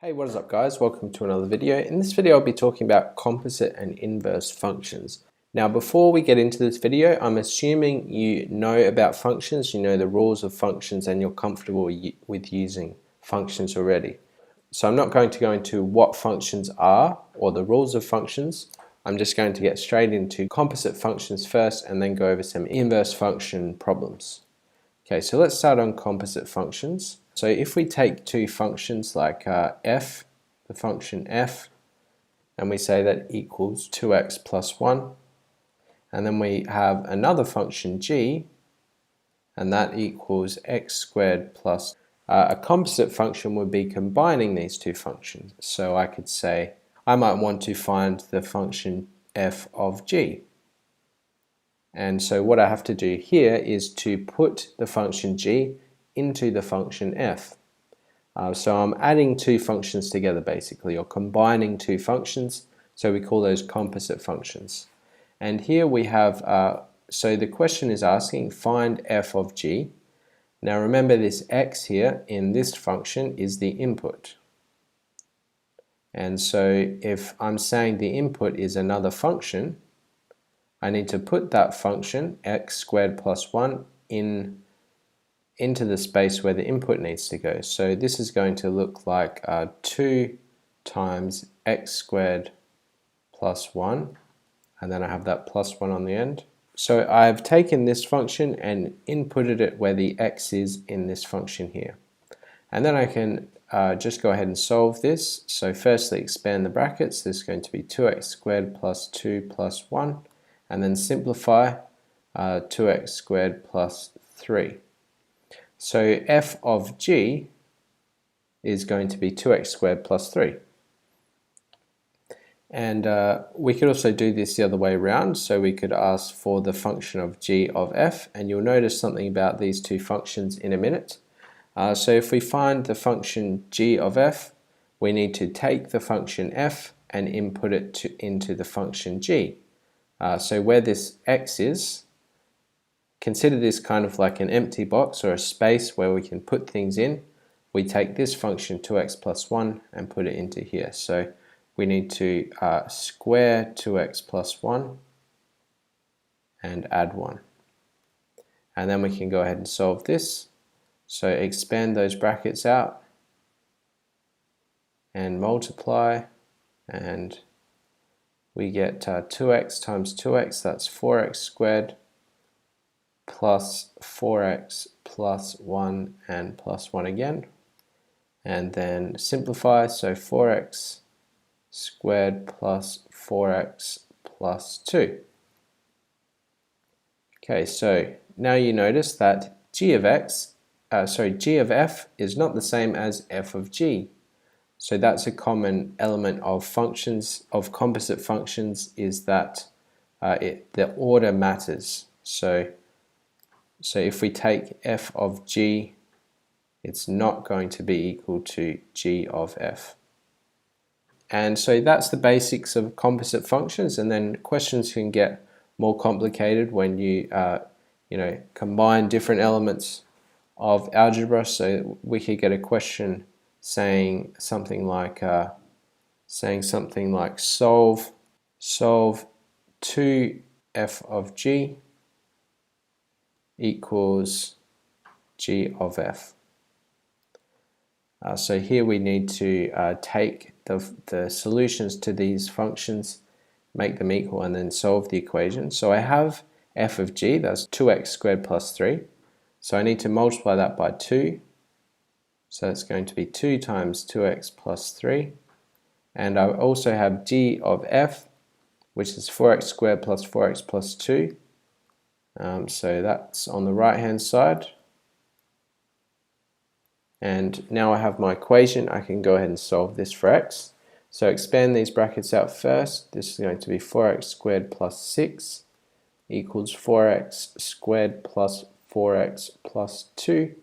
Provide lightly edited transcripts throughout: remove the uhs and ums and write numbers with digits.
Hey, what is up guys? Welcome to another video. In this video I'll be talking about composite and inverse functions. Now before we get into this video, I'm assuming you know about functions, you know the rules of functions, and you're comfortable with using functions already. So I'm not going to go into what functions are or the rules of functions. I'm just going to get straight into composite functions first and then go over some inverse function problems. Okay, so let's start on composite functions. So if we take two functions like f, the function f, and we say that equals 2x plus 1, and then we have another function g, and that equals x squared plus, a composite function would be combining these two functions. So I could say, I might want to find the function f of g. And so what I have to do here is to put the function g into the function f. So I'm adding two functions together basically, or combining two functions, so we call those composite functions. And here we have, so the question is asking find f of g. Now remember this x here in this function is the input. And so if I'm saying the input is another function, I need to put that function x squared plus 1 into the space where the input needs to go. So this is going to look like 2 times x squared plus 1, and then I have that plus 1 on the end. So I've taken this function and inputted it where the x is in this function here. And then I can just go ahead and solve this. So firstly expand the brackets. This is going to be 2x squared plus 2 plus 1. And then simplify 2x squared plus 3. So f of g is going to be 2x squared plus 3. And we could also do this the other way around. So we could ask for the function of g of f, and you'll notice something about these two functions in a minute. So if we find the function g of f, we need to take the function f and input it into the function g. So where this x is, consider this kind of like an empty box or a space where we can put things in. We take this function 2x plus 1 and put it into here. So we need to square 2x plus 1 and add 1. And then we can go ahead and solve this. So expand those brackets out and multiply, and we get 2x times 2x, that's 4x squared, plus 4x plus 1 and plus 1 again. And then simplify, so 4x squared plus 4x plus 2. Okay, so now you notice that g of f is not the same as f of g. So that's a common element of functions, of composite functions, is that the order matters. So if we take f of g, it's not going to be equal to g of f. And so that's the basics of composite functions, and then questions can get more complicated when you combine different elements of algebra. So we could get a question saying something like solve 2 f of g equals g of f. So here we need to take the solutions to these functions, make them equal, and then solve the equation. So I have f of g, that's 2x squared plus 3. So I need to multiply that by 2. So it's going to be 2 times 2x plus 3. And I also have g of f, which is 4x squared plus 4x plus 2. So that's on the right hand side. And now I have my equation. I can go ahead and solve this for x. So expand these brackets out first. This is going to be 4x squared plus 6 equals 4x squared plus 4x plus 2.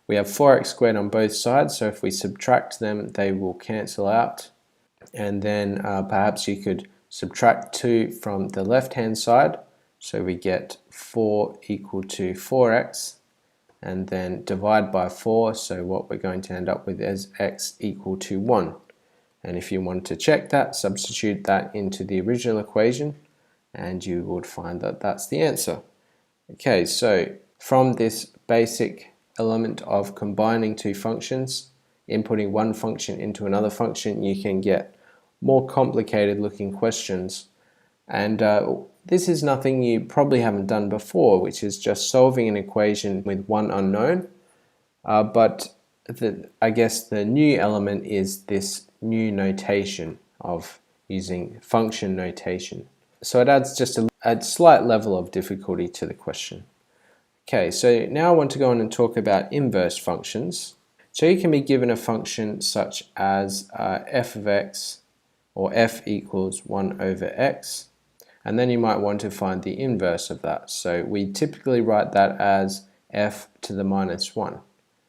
We have 4x squared on both sides, so if we subtract them, they will cancel out. And then perhaps you could subtract 2 from the left hand side, so we get 4 equal to 4x. and then divide by 4, so what we're going to end up with is x equal to 1. And if you want to check that, substitute that into the original equation and you would find that that's the answer. Okay, so from this basic element of combining two functions, inputting one function into another function, you can get more complicated looking questions. And this is nothing you probably haven't done before, which is just solving an equation with one unknown. But I guess the new element is this new notation of using function notation. So it adds just a slight level of difficulty to the question. Okay, so now I want to go on and talk about inverse functions. So you can be given a function such as f of x, or f equals 1 over x, and then you might want to find the inverse of that. So we typically write that as f to the minus 1,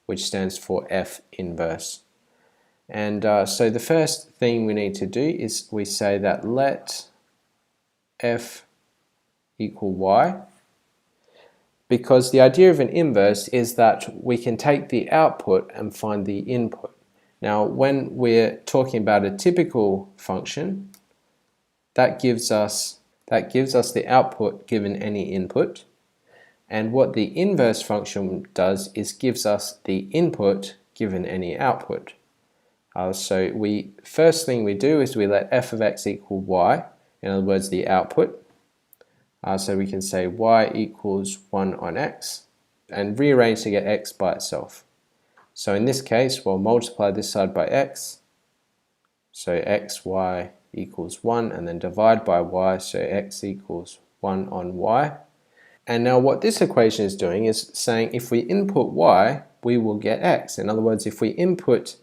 which stands for f inverse. And so the first thing we need to do is we say that let f equal y, because the idea of an inverse is that we can take the output and find the input. Now when we're talking about a typical function, that gives us the output given any input, and what the inverse function does is gives us the input given any output. So first thing we do is we let f of x equal y, in other words the output. So we can say y equals 1 on x and rearrange to get x by itself. So in this case we'll multiply this side by x, so xy equals 1, and then divide by y, so x equals 1 on y. And now what this equation is doing is saying if we input y, we will get x. In other words, if we input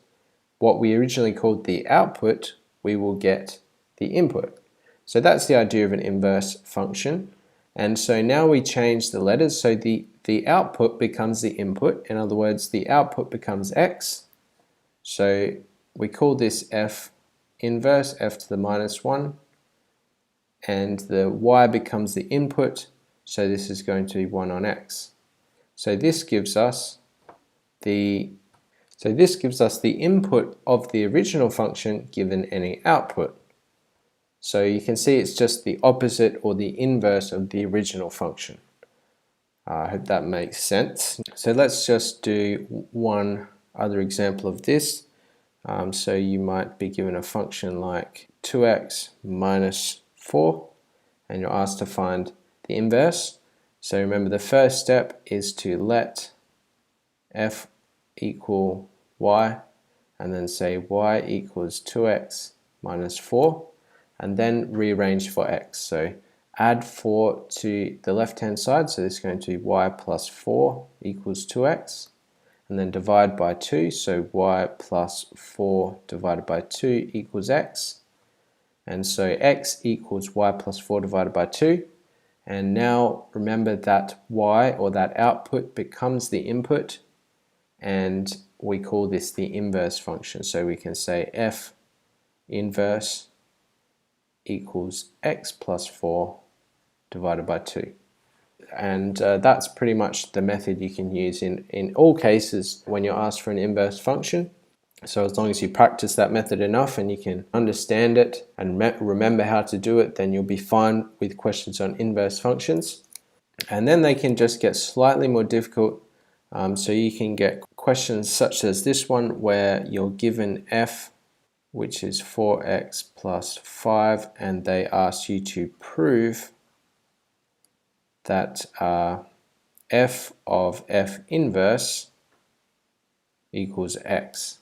what we originally called the output, we will get the input. So that's the idea of an inverse function. And so now we change the letters, so the output becomes the input. In other words, the output becomes x. So we call this f inverse, f to the minus 1, and the y becomes the input, so this is going to be 1 on x. So this gives us the input of the original function given any output. So you can see it's just the opposite or the inverse of the original function. I hope that makes sense. So let's just do one other example of this. So you might be given a function like 2x minus 4, and you're asked to find the inverse. So remember, the first step is to let f equal y, and then say y equals 2x minus 4, and then rearrange for x. So add 4 to the left hand side, so this is going to be y plus 4 equals 2x, and then divide by 2, so y plus 4 divided by 2 equals x, and so x equals y plus 4 divided by 2. And now remember that y, or that output, becomes the input, and we call this the inverse function. So we can say f inverse equals x plus 4 divided by 2. And that's pretty much the method you can use in all cases when you're asked for an inverse function. So as long as you practice that method enough and you can understand it and remember how to do it, then you'll be fine with questions on inverse functions. And then they can just get slightly more difficult. So you can get questions such as this one, where you're given f, which is 4x plus 5, and they ask you to prove that f of f inverse equals x.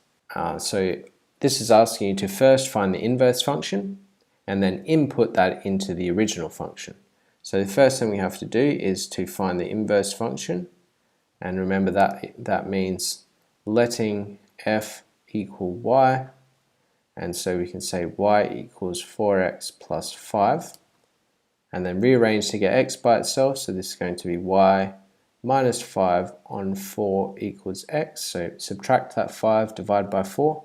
So this is asking you to first find the inverse function and then input that into the original function. So the first thing we have to do is to find the inverse function, and remember that means letting f equal y, and so we can say y equals 4x plus 5, and then rearrange to get x by itself, so this is going to be y minus 5 on 4 equals x, so subtract that 5, divide by 4,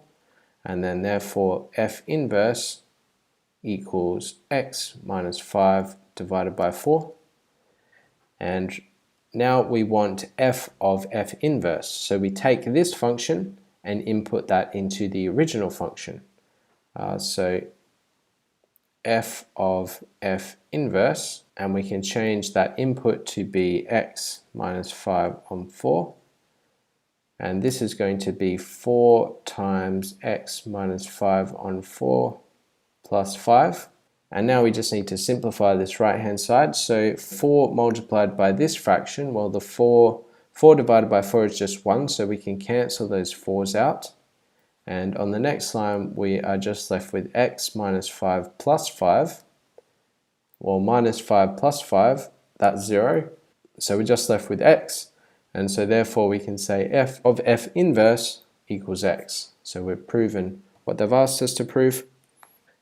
and then therefore f inverse equals x minus 5 divided by 4. And now we want f of f inverse. So we take this function and input that into the original function. So f of f inverse, and we can change that input to be x minus 5 on 4. And this is going to be 4 times x minus 5 on 4 plus 5. And now we just need to simplify this right hand side. So 4 multiplied by this fraction, well, the 4 divided by 4 is just 1, so we can cancel those 4's out. And on the next line we are just left with x minus 5 plus 5. Well, minus 5 plus 5, that's 0. So we're just left with x. And so therefore we can say f of f inverse equals x. So we've proven what they've asked us to prove.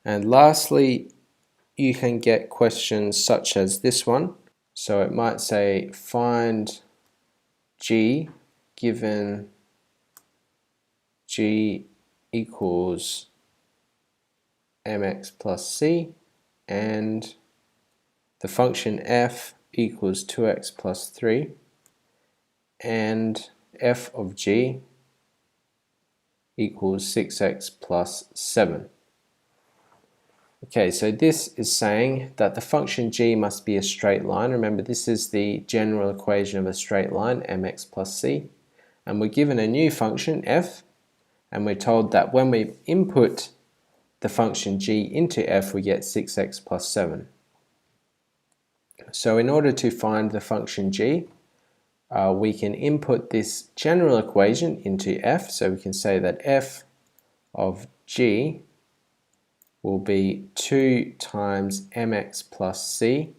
And lastly, you can get questions such as this one. So it might say find g given g equals mx plus c and the function f equals 2x plus 3 and f of g equals 6x plus 7. Okay, so this is saying that the function g must be a straight line. Remember, this is the general equation of a straight line, mx plus c. And we're given a new function, f, and we're told that when we input the function g into f, we get 6x plus 7. So in order to find the function g, we can input this general equation into f. So we can say that f of g will be 2 times mx plus c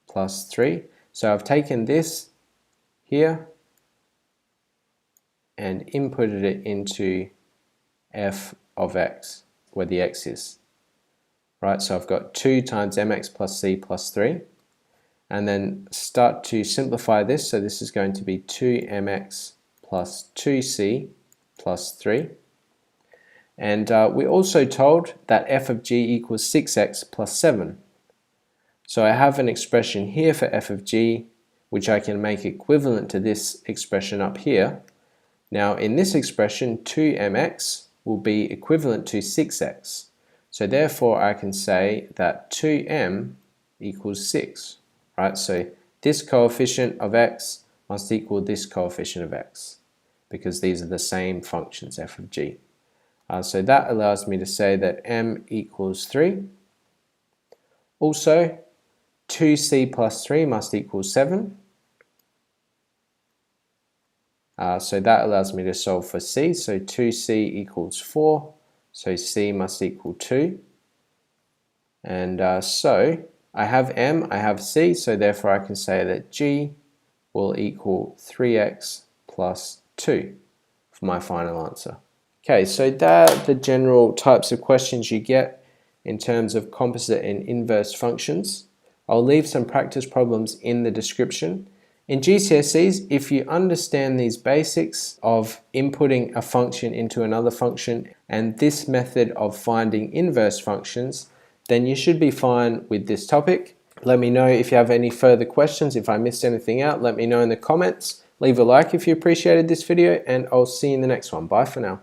plus 3. So I've taken this here and inputted it into f of x, where the x is. Right, so I've got 2 times mx plus c plus 3. And then start to simplify this. So this is going to be 2mx plus 2c plus 3. And we're also told that f of g equals 6x plus 7. So I have an expression here for f of g, which I can make equivalent to this expression up here. Now in this expression, 2mx will be equivalent to 6x. So therefore I can say that 2m equals 6. Right? So this coefficient of x must equal this coefficient of x, because these are the same functions, f of g. So that allows me to say that m equals 3. Also, 2c plus 3 must equal 7. So that allows me to solve for c. So 2c equals 4. So c must equal 2. And so I have m, I have c. So therefore I can say that g will equal 3x plus 2 for my final answer. Okay, so that are the general types of questions you get in terms of composite and inverse functions. I'll leave some practice problems in the description. In GCSEs, if you understand these basics of inputting a function into another function and this method of finding inverse functions, then you should be fine with this topic. Let me know if you have any further questions. If I missed anything out, let me know in the comments. Leave a like if you appreciated this video, and I'll see you in the next one. Bye for now.